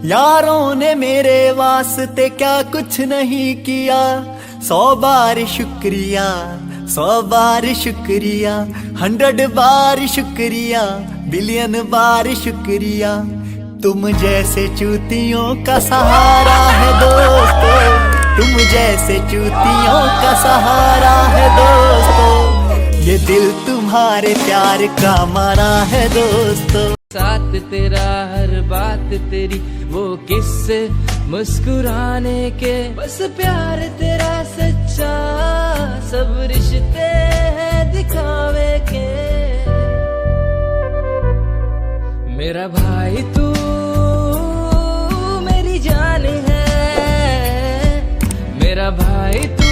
यारों ने मेरे वास्ते क्या कुछ नहीं किया, 100 बार शुक्रिया, 100 बार शुक्रिया, 100 बार शुक्रिया, बिलियन बार शुक्रिया। तुम जैसे चूतियों का सहारा है दोस्तों, तुम जैसे चूतियों का सहारा है दोस्तों, ये दिल तुम्हारे प्यार का मारा है दोस्तों। साथ तेरा हर बात तेरी वो किस्से मुस्कुराने के, बस प्यार तेरा सच्चा, सब रिश्ते हैं दिखावे के। मेरा भाई तू मेरी जान है, मेरा भाई तू